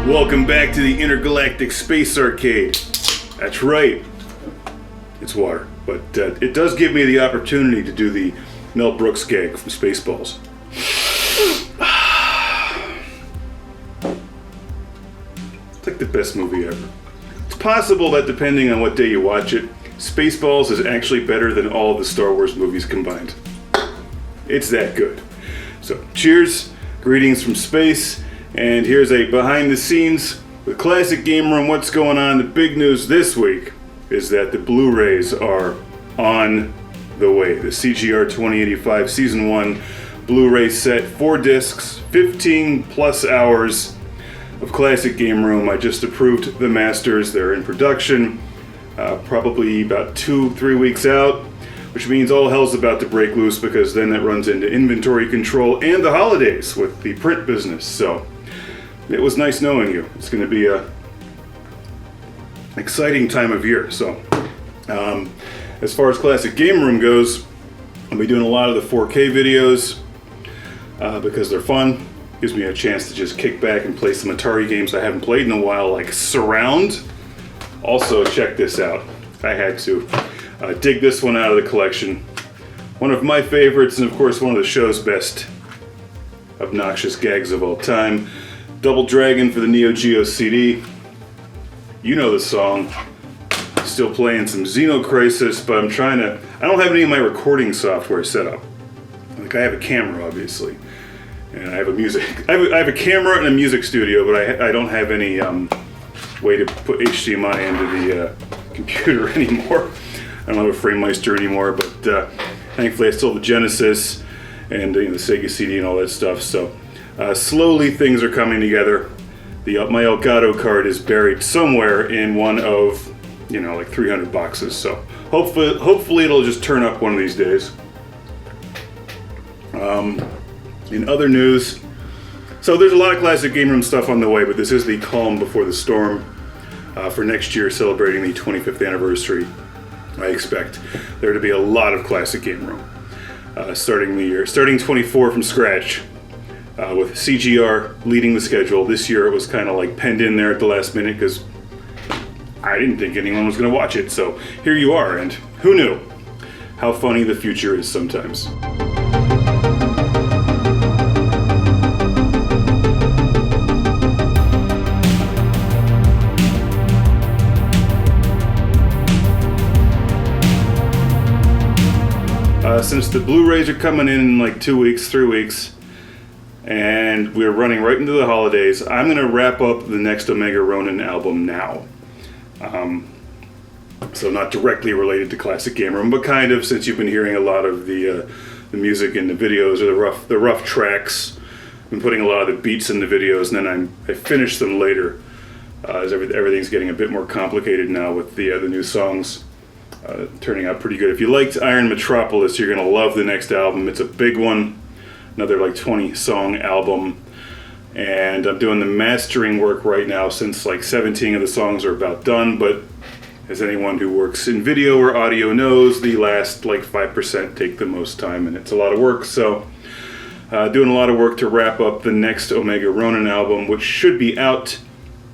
Welcome back to the Intergalactic Space Arcade. That's right, it's water, but it does give me the opportunity to do the Mel Brooks gag from Spaceballs. It's like the best movie ever. It's possible that depending on what day you watch it, Spaceballs is actually better than all of the Star Wars movies combined. It's that good. So, cheers, greetings from space, and here's a behind the scenes with Classic Game Room. What's going on? The big news this week is that the Blu-rays are on the way. The CGR 2085 Season 1 Blu-ray set, 4 discs, 15 plus hours of Classic Game Room. I just approved the masters. They're in production, probably about 2-3 weeks out, which means all hell's about to break loose because then that runs into inventory control and the holidays with the print business. So it was nice knowing you. It's going to be an exciting time of year. So as far as Classic Game Room goes, I'll be doing a lot of the 4K videos because they're fun. Gives me a chance to just kick back and play some Atari games I haven't played in a while, like Surround. Also, check this out. I had to dig this one out of the collection. One of my favorites, and of course one of the show's best obnoxious gags of all time. Double Dragon for the Neo Geo CD. You know the song. Still playing some Xenocrisis, but I don't have any of my recording software set up. Like, I have a camera, obviously. And I have I have a camera and a music studio, but I don't have any way to put HDMI into the computer anymore. I don't have a FrameMeister anymore, but thankfully I still have the Genesis and the Sega CD and all that stuff. So slowly things are coming together. My Elgato card is buried somewhere in one of like 300 boxes. So hopefully it'll just turn up one of these days. In other news, so there's a lot of Classic Game Room stuff on the way, but this is the calm before the storm for next year, celebrating the 25th anniversary. I expect there to be a lot of Classic Game Room starting 24 from scratch, with CGR leading the schedule. This year it was kind of like penned in there at the last minute because I didn't think anyone was going to watch it. So here you are, and who knew how funny the future is sometimes. Since the Blu-rays are coming in like 2 weeks, 3 weeks, and we're running right into the holidays, I'm going to wrap up the next Omega Ronin album now. So not directly related to Classic Game Room, but kind of, since you've been hearing a lot of the music in the videos, or the rough tracks. I've been putting a lot of the beats in the videos, and then I finish them later, as everything's getting a bit more complicated now with the new songs. Turning out pretty good. If you liked Iron Metropolis, you're going to love the next album. It's a big one, another like 20 song album, and I'm doing the mastering work right now since like 17 of the songs are about done, but as anyone who works in video or audio knows, the last like 5% take the most time, and it's a lot of work. So doing a lot of work to wrap up the next Omega Ronin album, which should be out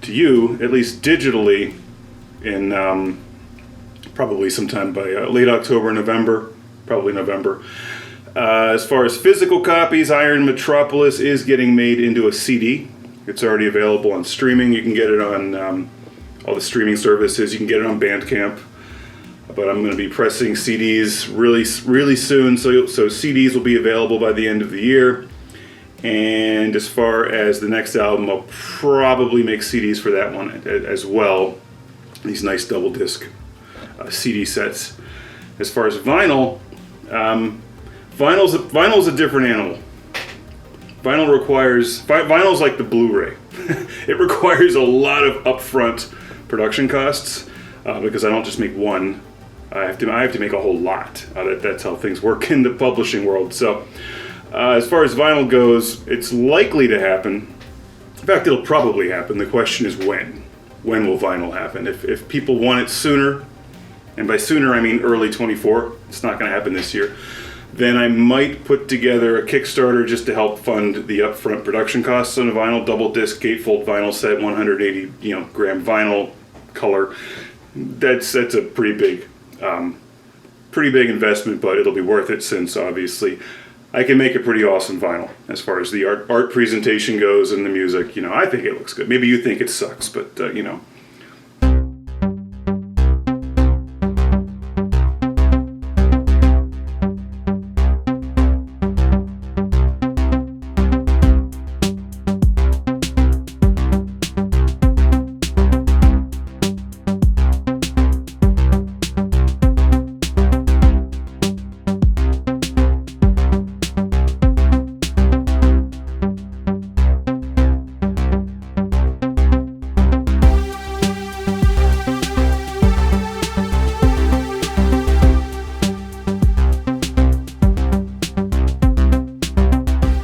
to you, at least digitally, in probably sometime by late October, November, probably November. As far as physical copies, Iron Metropolis is getting made into a CD. It's already available on streaming. You can get it on all the streaming services. You can get it on Bandcamp. But I'm going to be pressing CDs really soon, so CDs will be available by the end of the year. And as far as the next album, I'll probably make CDs for that one as well. These nice double disc CD sets. As far as vinyl, vinyl's a different animal. Vinyl's like the Blu-ray. It requires a lot of upfront production costs because I don't just make one. I have to make a whole lot. That's how things work in the publishing world. So as far as vinyl goes, it's likely to happen. In fact, it'll probably happen. The question is when. When will vinyl happen? If people want it sooner, and by sooner I mean early 24, it's not going to happen this year, then I might put together a Kickstarter just to help fund the upfront production costs on a vinyl, double disc gatefold vinyl set, 180 gram vinyl color. That's a pretty big investment, but it'll be worth it since obviously I can make a pretty awesome vinyl as far as the art presentation goes and the music. I think it looks good. Maybe you think it sucks, but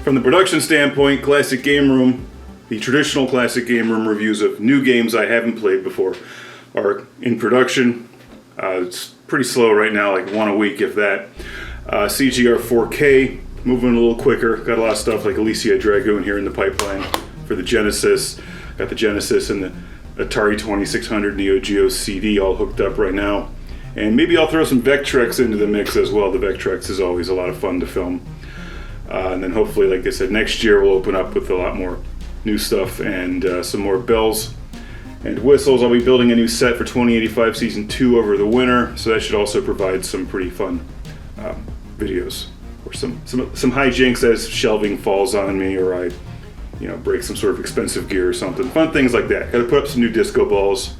From the production standpoint, Classic Game Room, the traditional Classic Game Room reviews of new games I haven't played before are in production. It's pretty slow right now, like one a week if that. CGR 4K, moving a little quicker. Got a lot of stuff like Elysia Dragoon here in the pipeline for the Genesis. Got the Genesis and the Atari 2600 Neo Geo CD all hooked up right now. And maybe I'll throw some Vectrex into the mix as well. The Vectrex is always a lot of fun to film. And then hopefully, like I said, next year we'll open up with a lot more new stuff and some more bells and whistles. I'll be building a new set for 2085 Season 2 over the winter, so that should also provide some pretty fun videos. Or some hijinks as shelving falls on me, or I break some sort of expensive gear or something. Fun things like that. Gotta put up some new disco balls.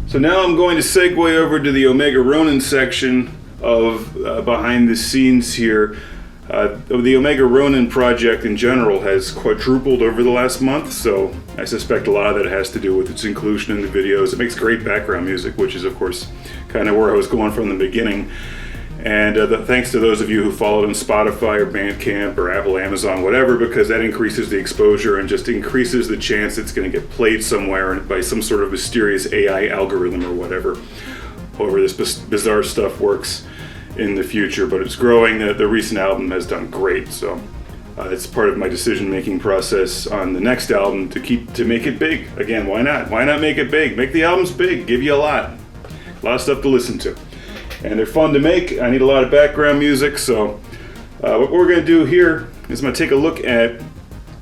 So now I'm going to segue over to the Omega Ronin section of behind the scenes here. The Omega Ronin project in general has quadrupled over the last month, so I suspect a lot of that has to do with its inclusion in the videos. It makes great background music, which is of course kind of where I was going from the beginning. And thanks to those of you who followed on Spotify or Bandcamp or Apple, Amazon, whatever, because that increases the exposure and just increases the chance it's going to get played somewhere by some sort of mysterious AI algorithm or whatever. However this bizarre stuff works in the future, but it's growing. The recent album has done great, so it's part of my decision-making process on the next album to make it big. Again, why not? Why not make it big? Make the albums big, give you a lot of stuff to listen to. And they're fun to make. I need a lot of background music, so what we're going to do here is I'm going to take a look at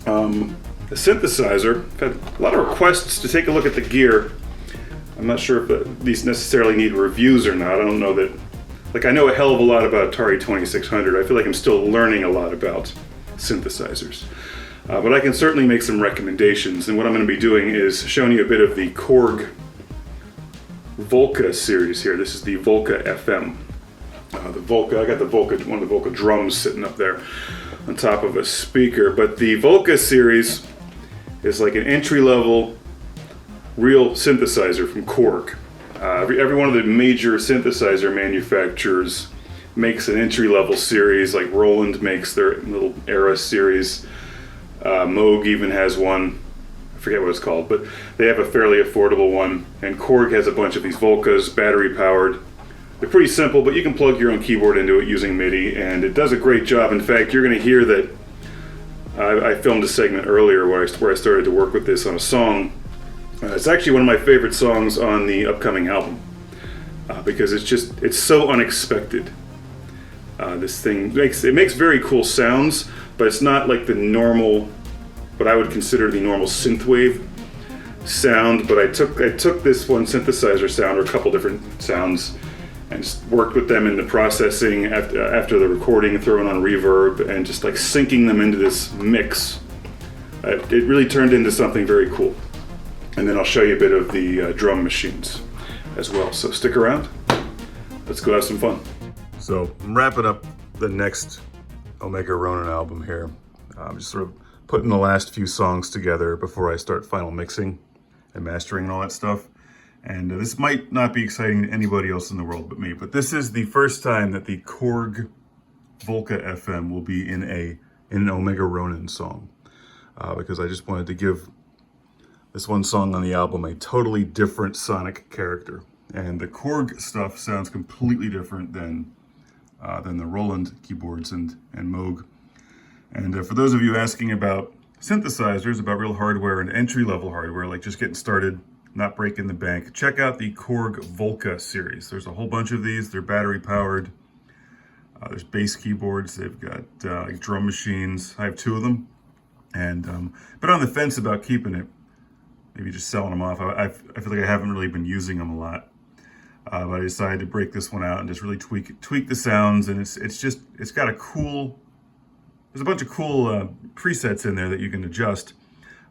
the synthesizer. I've had a lot of requests to take a look at the gear. I'm not sure if these necessarily need reviews or not. I don't know that. I know a hell of a lot about Atari 2600. I feel like I'm still learning a lot about synthesizers. But I can certainly make some recommendations, and what I'm going to be doing is showing you a bit of the Korg Volca series here. This is the Volca FM. The Volca, I got the Volca, one of the Volca drums sitting up there on top of a speaker. But the Volca series is like an entry-level real synthesizer from Korg. Every one of the major synthesizer manufacturers makes an entry-level series, like Roland makes their little Era series. Moog even has one. I forget what it's called, but they have a fairly affordable one. And Korg has a bunch of these Volcas, battery-powered. They're pretty simple, but you can plug your own keyboard into it using MIDI, and it does a great job. In fact, you're going to hear that I filmed a segment earlier where I started to work with this on a song. It's actually one of my favorite songs on the upcoming album because it's so unexpected. This thing makes very cool sounds, but it's not like the normal, what I would consider the normal synthwave sound. But I took this one synthesizer sound, or a couple different sounds, and just worked with them in the processing after the recording, throwing on reverb, and just like syncing them into this mix. It really turned into something very cool. And then I'll show you a bit of the drum machines as well. So stick around. Let's go have some fun. So I'm wrapping up the next Omega Ronin album here. I'm just sort of putting the last few songs together before I start final mixing and mastering and all that stuff. And this might not be exciting to anybody else in the world but me, but this is the first time that the Korg Volca FM will be in in an Omega Ronin song, because I just wanted to give this one song on the album a totally different sonic character. And the Korg stuff sounds completely different than the Roland keyboards and Moog. And for those of you asking about synthesizers, about real hardware and entry-level hardware, like just getting started, not breaking the bank, check out the Korg Volca series. There's a whole bunch of these. They're battery-powered. There's bass keyboards. They've got like drum machines. I have 2 of them. And been on the fence about keeping it, maybe just selling them off. I feel like I haven't really been using them a lot. But I decided to break this one out and just really tweak the sounds. And it's got a cool, there's a bunch of cool presets in there that you can adjust.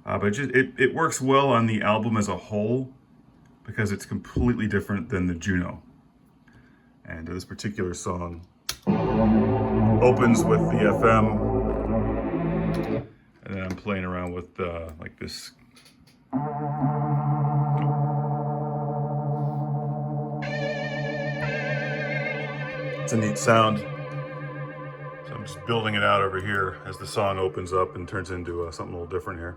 But it works well on the album as a whole because it's completely different than the Juno. And this particular song opens with the FM, and then I'm playing around with like this. It's a neat sound. So I'm just building it out over here as the song opens up and turns into something a little different here.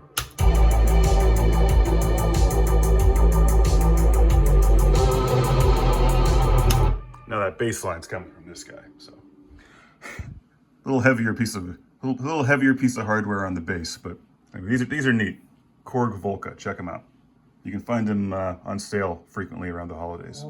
Now that bass line's coming from this guy, so a little heavier piece of hardware on the bass, but anyway, these are neat. Korg Volca, check them out. You can find them on sale frequently around the holidays.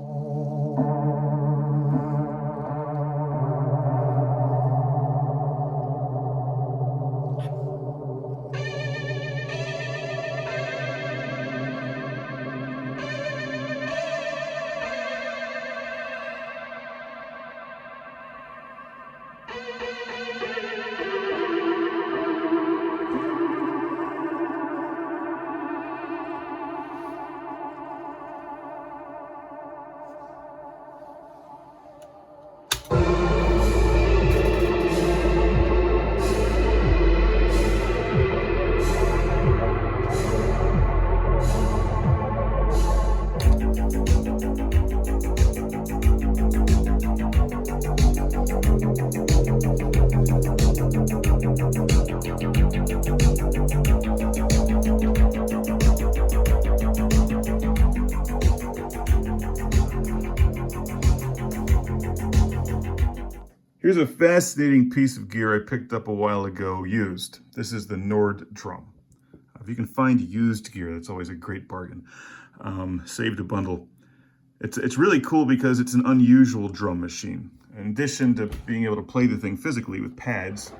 Here's a fascinating piece of gear I picked up a while ago used. This is the Nord drum. If you can find used gear, that's always a great bargain. Saved a bundle. It's really cool because it's an unusual drum machine. In addition to being able to play the thing physically with pads,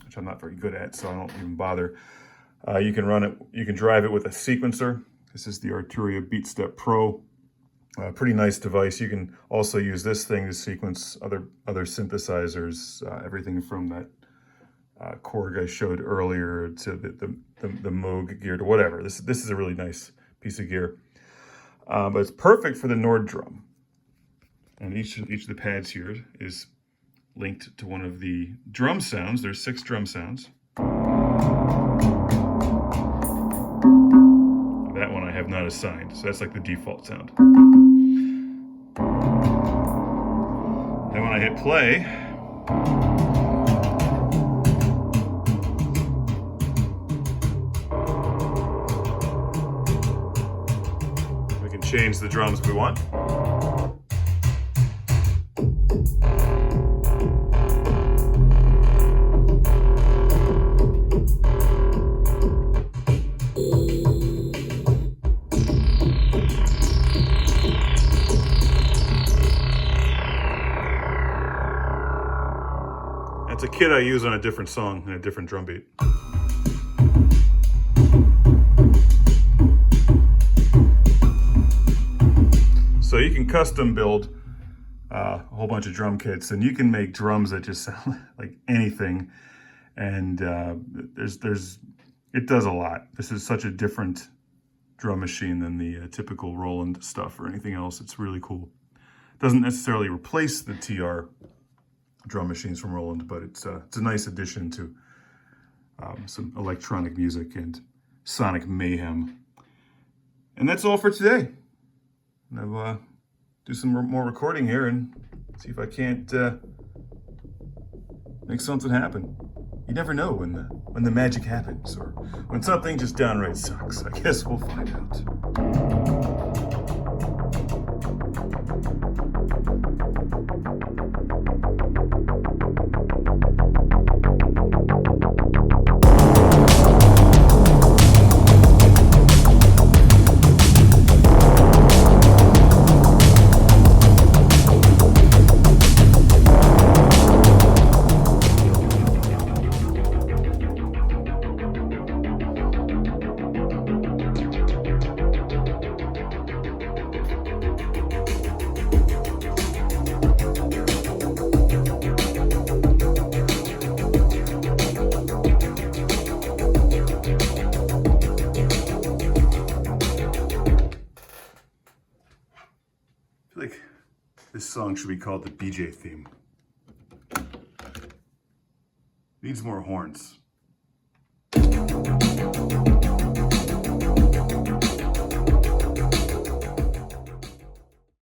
which I'm not very good at, so I don't even bother, you can run it. You can drive it with a sequencer. This is the Arturia BeatStep Pro. Pretty nice device. You can also use this thing to sequence other synthesizers, everything from that Korg I showed earlier to the Moog gear to whatever. This is a really nice piece of gear, but it's perfect for the Nord drum. And each of the pads here is linked to one of the drum sounds. There's 6 drum sounds. That one I have not assigned, so that's like the default sound. And when I hit play, we can change the drums if we want. It's a kit I use on a different song and a different drum beat. So you can custom build a whole bunch of drum kits, and you can make drums that just sound like anything. And it does a lot. This is such a different drum machine than the typical Roland stuff or anything else. It's really cool. It doesn't necessarily replace the TR drum machines from Roland, but it's a nice addition to some electronic music and sonic mayhem. And that's all for today. I'll do some more recording here and see if I can't make something happen. You never know when the magic happens, or when something just downright sucks. I guess we'll find out. I feel like this song should be called the BJ theme. Needs more horns.